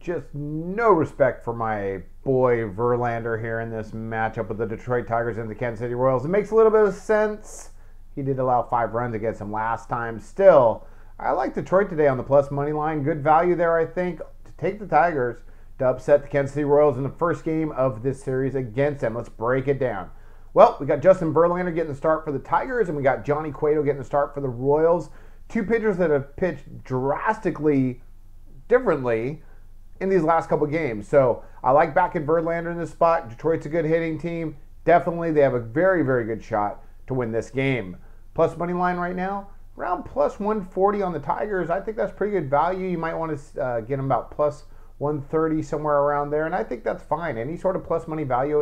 just no respect for my boy Verlander here in this matchup with the Detroit Tigers and the Kansas City Royals. It makes a little bit of sense. He did allow 5 runs against them last time. Still, I like Detroit today on the plus money line. Good value there, I think, to take the Tigers to upset the Kansas City Royals in the first game of this series against them. Let's break it down. Well, we got Justin Verlander getting the start for the Tigers, and we got Johnny Cueto getting the start for the Royals. Two pitchers that have pitched drastically differently in these last couple games. So I like backing Verlander in this spot. Detroit's a good hitting team. Definitely, they have a very, very good shot to win this game. Plus money line right now, around plus 140 on the Tigers. I think that's pretty good value. You might want to get them about plus 130, somewhere around there, and I think that's fine. Any sort of plus money value,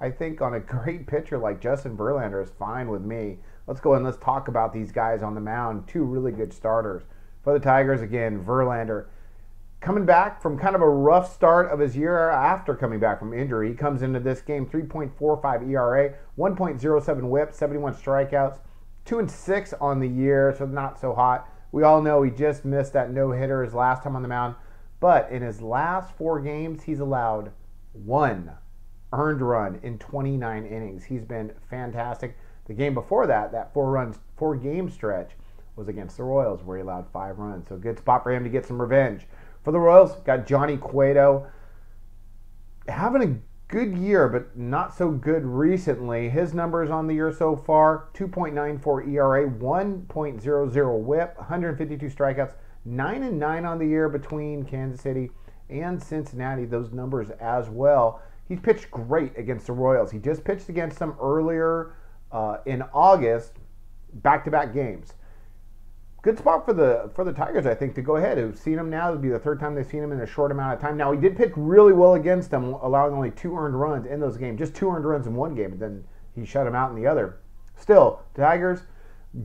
I think on a great pitcher like Justin Verlander is fine with me. Let's go and let's talk about these guys on the mound. Two really good starters for the Tigers. Again, Verlander coming back from kind of a rough start of his year after coming back from injury. He comes into this game 3.45 ERA, 1.07 WHIP, 71 strikeouts, 2-6 on the year, so not so hot. We all know he just missed that no-hitter his last time on the mound, but in his last 4 games, he's allowed 1 earned run in 29 innings. He's been fantastic. The game before that, that 4-game stretch, was against the Royals, where he allowed 5 runs. So good spot for him to get some revenge. For the Royals, got Johnny Cueto having a good year, but not so good recently. His numbers on the year so far: 2.94 ERA, 1.00 WHIP, 152 strikeouts, 9-9 on the year between Kansas City and Cincinnati. Those numbers as well. He's pitched great against the Royals. He just pitched against them earlier in August, back-to-back games. Good spot for the Tigers, I think, to go ahead. Who've seen him now. It'll be the 3rd time they've seen him in a short amount of time. Now, he did pitch really well against them, allowing only 2 earned runs in those games. Just 2 earned runs in one game, and then he shut him out in the other. Still, Tigers,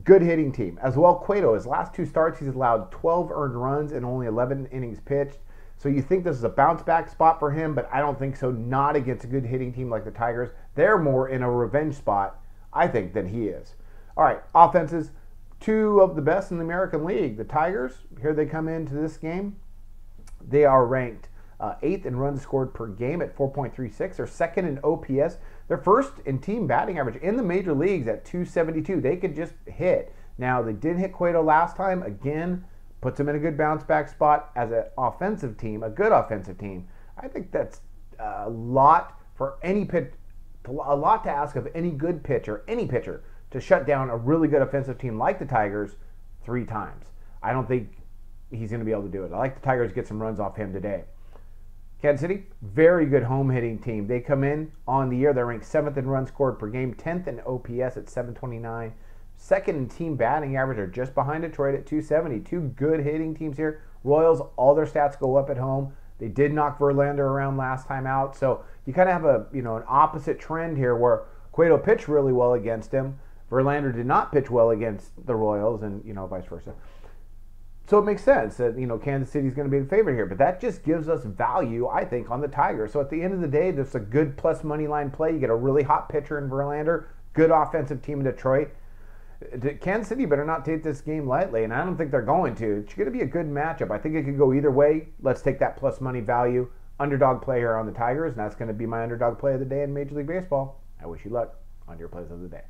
good hitting team. As well, Cueto, his last 2 starts, he's allowed 12 earned runs and only 11 innings pitched. So you think this is a bounce-back spot for him, but I don't think so. Not against a good hitting team like the Tigers. They're more in a revenge spot, I think, than he is. All right, offenses. 2 of the best in the American League. The Tigers, here they come into this game. They are ranked 8th in runs scored per game at 4.36. They're 2nd in OPS. They're 1st in team batting average in the major leagues at 272. They could just hit. Now, they did hit Cueto last time. Again, puts them in a good bounce-back spot as an offensive team, a good offensive team. I think that's a lot for any a lot to ask of any good pitcher, any pitcher, to shut down a really good offensive team like the Tigers 3 times. I don't think he's going to be able to do it. I like the Tigers to get some runs off him today. Kansas City, very good home hitting team. They come in on the year. They're ranked 7th in runs scored per game, 10th in OPS at 729. 2nd in team batting average, are just behind Detroit at 270. 2 good hitting teams here. Royals, all their stats go up at home. They did knock Verlander around last time out. So you kind of have an opposite trend here where Cueto pitched really well against him. Verlander did not pitch well against the Royals, and vice versa. So it makes sense that Kansas City is going to be the favorite here, but that just gives us value, I think, on the Tigers. So at the end of the day, there's a good plus money line play. You get a really hot pitcher in Verlander, good offensive team in Detroit. Kansas City better not take this game lightly, and I don't think they're going to. It's going to be a good matchup. I think it could go either way. Let's take that plus money value underdog play here on the Tigers, and that's going to be my underdog play of the day in Major League Baseball. I wish you luck on your plays of the day.